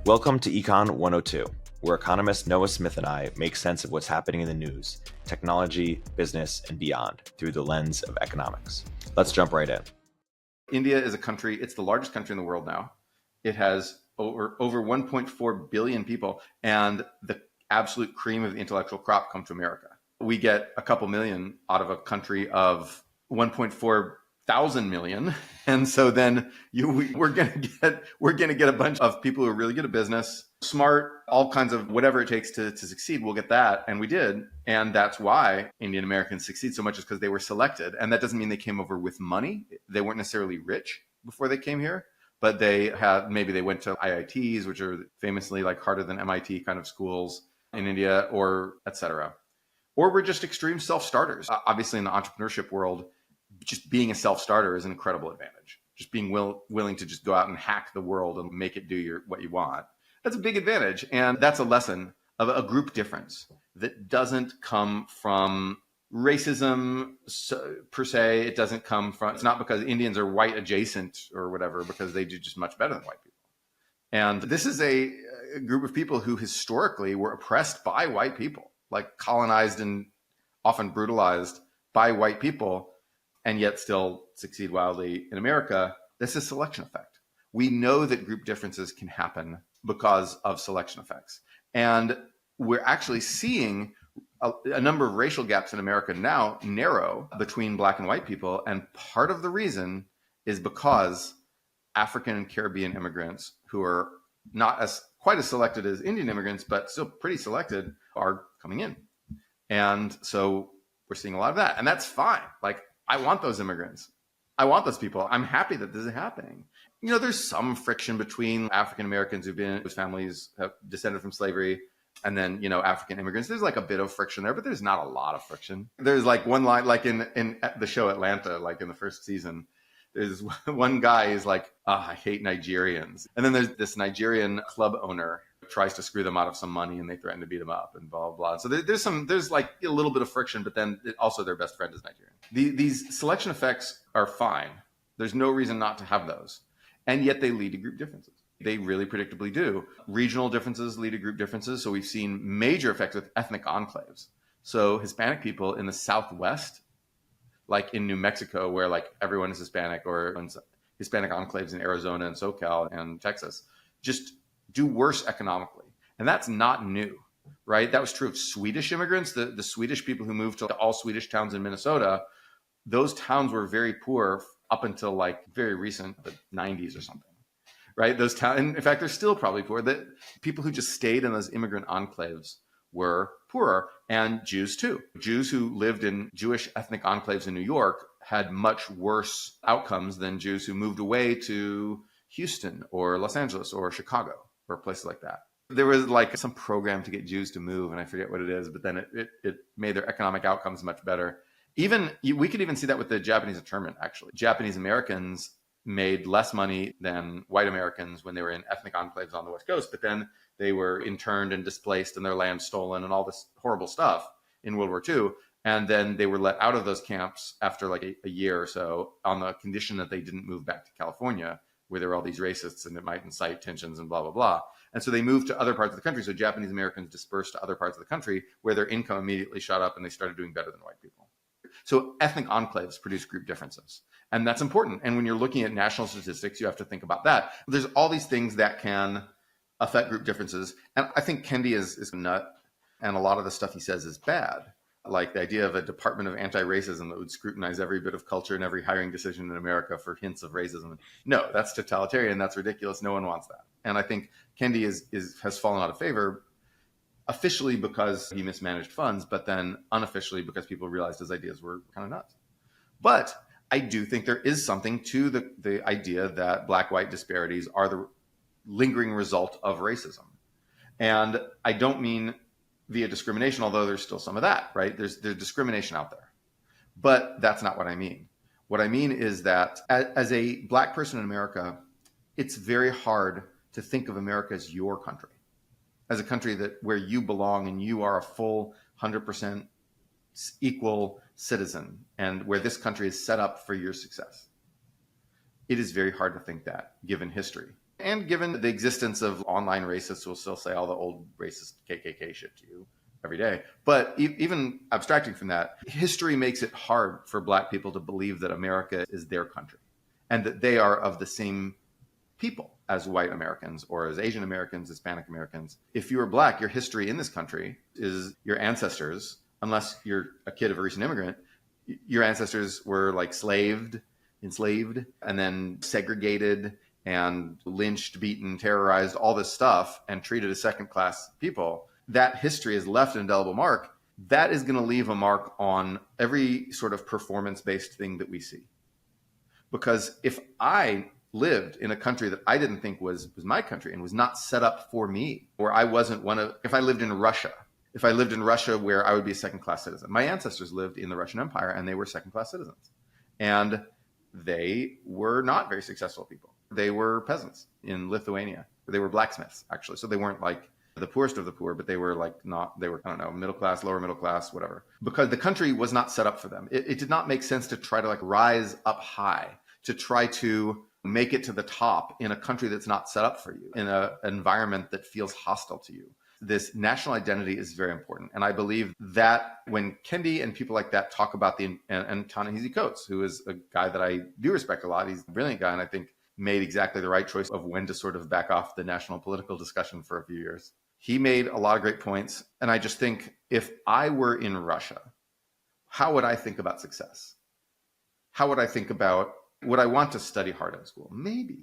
Welcome to Econ 102, where economist Noah Smith and I make sense of what's happening in the news, technology, business, and beyond through the lens of economics. Let's jump right in. India is a country, it's the largest country in the world now. It has over 1.4 billion people, and the absolute cream of the intellectual crop come to America. We get a couple million out of a country of 1.4 thousand million. And so then we're going to get a bunch of people who are really good at business, smart, all kinds of whatever it takes to succeed. We'll get that. And we did. And that's why Indian Americans succeed so much, is because they were selected. And that doesn't mean they came over with money. They weren't necessarily rich before they came here, but maybe they went to IITs, which are famously like harder than MIT kind of schools in India, or et cetera. Or we're just extreme self-starters. Obviously in the entrepreneurship world, just being a self-starter is an incredible advantage. Just being willing to just go out and hack the world and make it do what you want. That's a big advantage. And that's a lesson of a group difference that doesn't come from racism per se. It doesn't come from, it's not because Indians are white adjacent or whatever, because they do just much better than white people. And this is a group of people who historically were oppressed by white people, like colonized and often brutalized by white people, and yet still succeed wildly in America. This is selection effect. We know that group differences can happen because of selection effects. And we're actually seeing a number of racial gaps in America now narrow between Black and white people. And part of the reason is because African and Caribbean immigrants, who are not quite as selected as Indian immigrants, but still pretty selected, are coming in. And so we're seeing a lot of that. And that's fine. Like, I want those immigrants. I want those people. I'm happy that this is happening. You know, there's some friction between African Americans whose families have descended from slavery, and then, you know, African immigrants. There's like a bit of friction there, but there's not a lot of friction. There's like one line, like in the show Atlanta, like in the first season, there's one guy who's like, I hate Nigerians. And then there's this Nigerian club owner tries to screw them out of some money, and they threaten to beat him up and blah, blah, blah. So there's like a little bit of friction, but then also their best friend is Nigerian. These selection effects are fine. There's no reason not to have those. And yet they lead to group differences. They really predictably do. Regional differences lead to group differences. So we've seen major effects with ethnic enclaves. So Hispanic people in the Southwest, like in New Mexico, where like everyone is Hispanic, or Hispanic enclaves in Arizona and SoCal and Texas, just do worse economically. And that's not new, right? That was true of Swedish immigrants, the Swedish people who moved to all Swedish towns in Minnesota. Those towns were very poor up until like very recent, the 90s or something, right? Those towns, in fact, they're still probably poor. The people who just stayed in those immigrant enclaves were poorer, and Jews too. Jews who lived in Jewish ethnic enclaves in New York had much worse outcomes than Jews who moved away to Houston or Los Angeles or Chicago or places like that. There was like some program to get Jews to move, and I forget what it is, but then it made their economic outcomes much better. We could even see that with the Japanese internment, actually. Japanese Americans made less money than white Americans when they were in ethnic enclaves on the West Coast, but then they were interned and displaced and their land stolen and all this horrible stuff in World War II. And then they were let out of those camps after like a year or so on the condition that they didn't move back to California, where there were all these racists and it might incite tensions and blah, blah, blah. And so they moved to other parts of the country. So Japanese Americans dispersed to other parts of the country where their income immediately shot up and they started doing better than white people. So ethnic enclaves produce group differences. And that's important. And when you're looking at national statistics, you have to think about that. There's all these things that can affect group differences. And I think Kendi is a nut. And a lot of the stuff he says is bad. Like the idea of a department of anti-racism that would scrutinize every bit of culture and every hiring decision in America for hints of racism. No, that's totalitarian. That's ridiculous. No one wants that. And I think Kendi has fallen out of favor officially because he mismanaged funds, but then unofficially because people realized his ideas were kind of nuts. But I do think there is something to the idea that black-white disparities are the lingering result of racism. And I don't mean via discrimination, although there's still some of that, right? There's discrimination out there. But that's not what I mean. What I mean is that as a black person in America, it's very hard to think of America as your country, as a country where you belong and you are a full 100% equal citizen, and where this country is set up for your success. It is very hard to think that, given history. And given the existence of online racists who will still say all the old racist KKK shit to you every day. But even abstracting from that, history makes it hard for Black people to believe that America is their country and that they are of the same people as white Americans or as Asian Americans, Hispanic Americans. If you are Black, your history in this country is your ancestors, unless you're a kid of a recent immigrant, your ancestors were like enslaved, and then segregated and lynched, beaten, terrorized, all this stuff, and treated as second-class people. That history has left an indelible mark. That is going to leave a mark on every sort of performance-based thing that we see. Because if I lived in a country that I didn't think was my country and was not set up for me, or I wasn't if I lived in Russia where I would be a second-class citizen. My ancestors lived in the Russian Empire and they were second-class citizens. And they were not very successful people. They were peasants in Lithuania. They were blacksmiths, actually. So they weren't like the poorest of the poor, but they were middle class, lower middle class, whatever. Because the country was not set up for them. It did not make sense to try to like rise up high, to try to make it to the top in a country that's not set up for you, in an environment that feels hostile to you. This national identity is very important. And I believe that when Kendi and people like that talk about and Ta-Nehisi Coates, who is a guy that I do respect a lot, he's a brilliant guy, and I think made exactly the right choice of when to sort of back off the national political discussion for a few years. He made a lot of great points. And I just think if I were in Russia, how would I think about success? How would I think about, would I want to study hard in school? Maybe.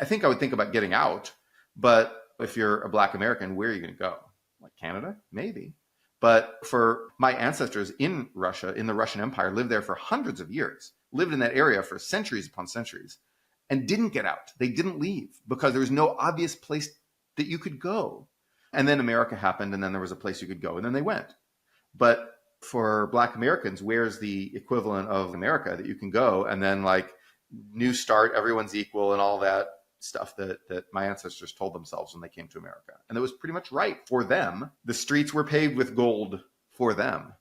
I think I would think about getting out, but if you're a Black American, where are you going to go? Like Canada? Maybe. But for my ancestors in Russia, in the Russian Empire, lived there for hundreds of years, lived in that area for centuries upon centuries, and didn't get out. They didn't leave because there was no obvious place that you could go. And then America happened, and then there was a place you could go, and then they went. But for Black Americans, where's the equivalent of America that you can go and then like new start, everyone's equal and all that stuff that my ancestors told themselves when they came to America. And that was pretty much right for them. The streets were paved with gold for them.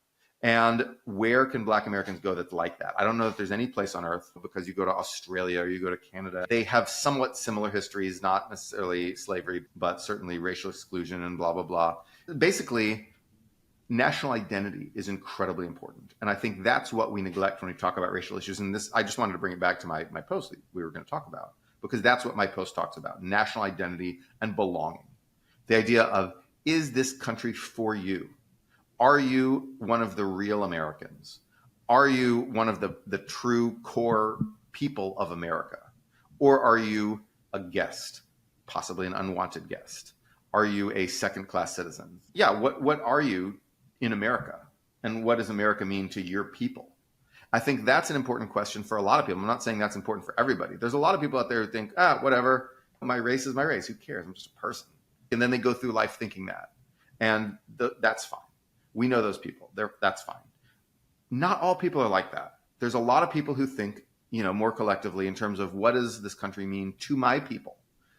And where can Black Americans go that's like that? I don't know if there's any place on earth, because you go to Australia or you go to Canada, they have somewhat similar histories, not necessarily slavery, but certainly racial exclusion and blah, blah, blah. Basically, national identity is incredibly important. And I think that's what we neglect when we talk about racial issues. And this, I just wanted to bring it back to my post that we were going to talk about, because that's what my post talks about: national identity and belonging. The idea of, is this country for you? Are you one of the real Americans? Are you one of the true core people of America? Or are you a guest, possibly an unwanted guest? Are you a second-class citizen? Yeah, what are you in America? And what does America mean to your people? I think that's an important question for a lot of people. I'm not saying that's important for everybody. There's a lot of people out there who think, whatever, my race is my race. Who cares? I'm just a person. And then they go through life thinking that. And that's fine. We know those people. That's fine. Not all people are like that. There's a lot of people who think, more collectively in terms of, what does this country mean to my people?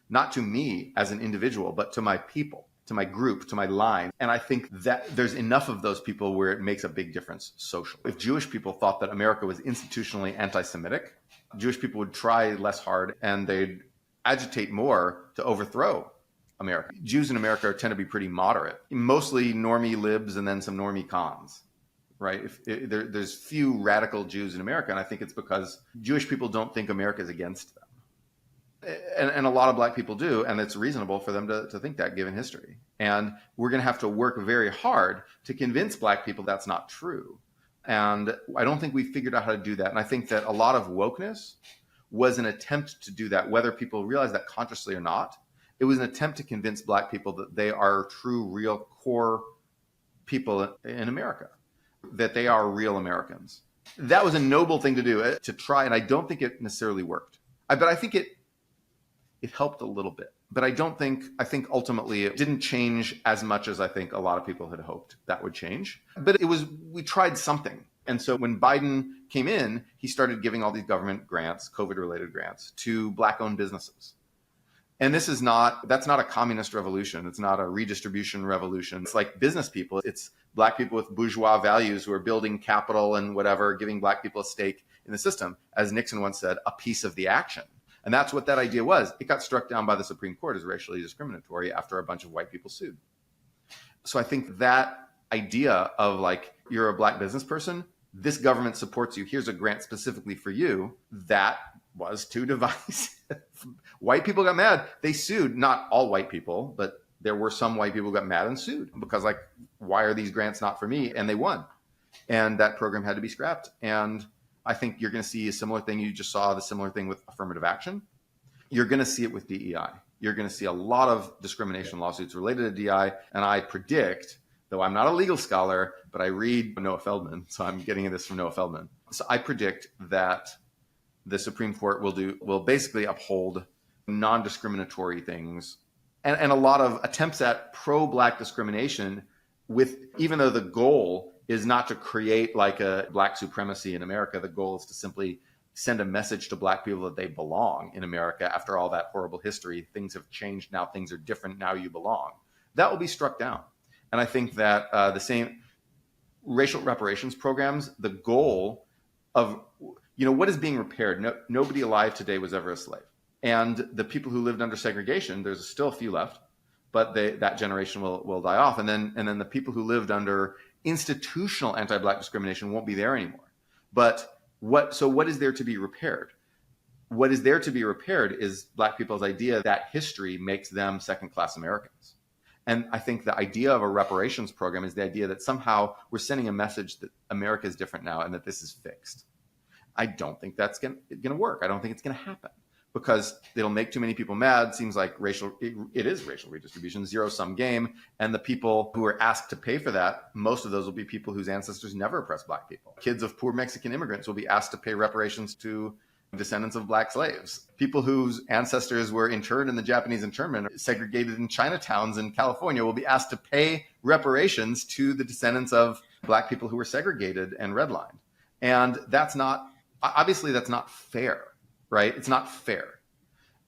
Not to me as an individual, but to my people, to my group, to my line. And I think that there's enough of those people where it makes a big difference socially. If Jewish people thought that America was institutionally anti-Semitic, Jewish people would try less hard and they'd agitate more to overthrow America. Jews in America tend to be pretty moderate, mostly normie libs and then some normie cons, right? There's few radical Jews in America, and I think it's because Jewish people don't think America is against them. And a lot of Black people do, and it's reasonable for them to think that, given history. And we're going to have to work very hard to convince Black people that's not true. And I don't think we figured out how to do that. And I think that a lot of wokeness was an attempt to do that, whether people realize that consciously or not. It was an attempt to convince Black people that they are true, real, core people in America, that they are real Americans. That was a noble thing to do, to try, and I don't think it necessarily worked. But I think it helped a little bit. But I think ultimately it didn't change as much as I think a lot of people had hoped that would change. But we tried something. And so when Biden came in, he started giving all these government grants, COVID-related grants, to Black-owned businesses. And that's not a communist revolution. It's not a redistribution revolution. It's like business people. It's Black people with bourgeois values who are building capital and whatever, giving Black people a stake in the system. As Nixon once said, a piece of the action. And that's what that idea was. It got struck down by the Supreme Court as racially discriminatory after a bunch of white people sued. So I think that idea of like, you're a black business person, this government supports you, here's a grant specifically for you, that was too divisive. White people got mad. They sued, not all white people, but there were some white people who got mad and sued because like, why are these grants not for me? And they won. And that program had to be scrapped. And I think you're going to see a similar thing. You just saw the similar thing with affirmative action. You're going to see it with DEI. You're going to see a lot of discrimination lawsuits related to DEI. And I predict, though I'm not a legal scholar, but I read Noah Feldman. So I'm getting this from Noah Feldman. So I predict that the Supreme Court will basically uphold non-discriminatory things and a lot of attempts at pro-black discrimination with, even though the goal is not to create like a black supremacy in America, the goal is to simply send a message to black people that they belong in America after all that horrible history. Things have changed now, things are different, now you belong. That will be struck down. And I think that the same racial reparations programs, the goal of, what is being repaired? Nobody alive today was ever a slave. And the people who lived under segregation, there's still a few left, but that generation will die off. And then the people who lived under institutional anti-black discrimination won't be there anymore. But what is there to be repaired? What is there to be repaired is black people's idea that history makes them second-class Americans. And I think the idea of a reparations program is the idea that somehow we're sending a message that America is different now and that this is fixed. I don't think that's going to work. I don't think it's going to happen because it'll make too many people mad. Seems like it is racial redistribution, zero-sum game. And the people who are asked to pay for that, most of those will be people whose ancestors never oppressed black people. Kids of poor Mexican immigrants will be asked to pay reparations to descendants of black slaves. People whose ancestors were interned in the Japanese internment, segregated in Chinatowns in California, will be asked to pay reparations to the descendants of black people who were segregated and redlined. And that's not fair, right? It's not fair.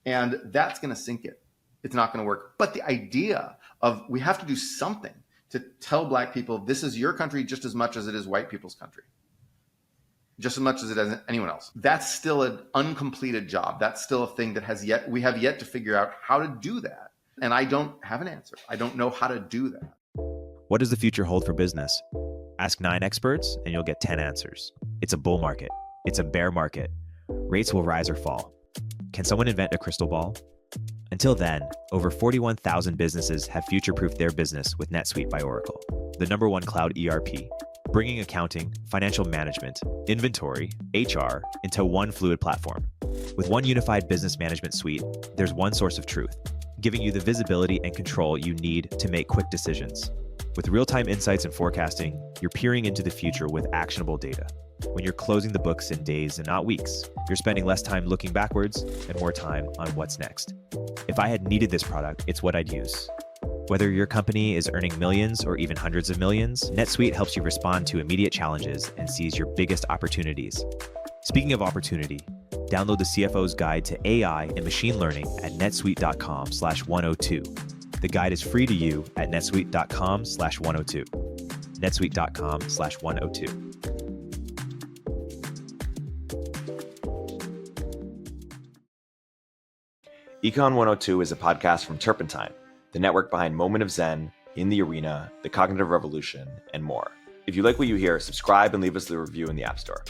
And that's going to sink it. It's not going to work. But the idea of we have to do something to tell black people this is your country just as much as it is white people's country, just as much as it is anyone else. That's still an uncompleted job. That's still a thing that we have yet to figure out how to do that. And I don't have an answer. I don't know how to do that. What does the future hold for business? Ask 9 experts and you'll get 10 answers. It's a bull market. It's a bear market. Rates will rise or fall. Can someone invent a crystal ball? Until then, over 41,000 businesses have future-proofed their business with NetSuite by Oracle, the #1 cloud ERP, bringing accounting, financial management, inventory, HR into one fluid platform. With one unified business management suite, there's one source of truth, giving you the visibility and control you need to make quick decisions. With real-time insights and forecasting, you're peering into the future with actionable data. When you're closing the books in days and not weeks, you're spending less time looking backwards and more time on what's next. If I had needed this product, it's what I'd use. Whether your company is earning millions or even hundreds of millions, NetSuite helps you respond to immediate challenges and seize your biggest opportunities. Speaking of opportunity, download the CFO's Guide to AI and Machine Learning at netsuite.com/102. The guide is free to you at netsuite.com/102. netsuite.com/102. Econ 102 is a podcast from Turpentine, the network behind Moment of Zen, In the Arena, The Cognitive Revolution, and more. If you like what you hear, subscribe and leave us a review in the App Store.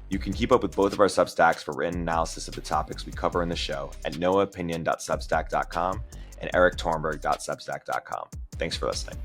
You can keep up with both of our Substacks for written analysis of the topics we cover in the show at noahopinion.substack.com and eriktorenberg.substack.com. Thanks for listening.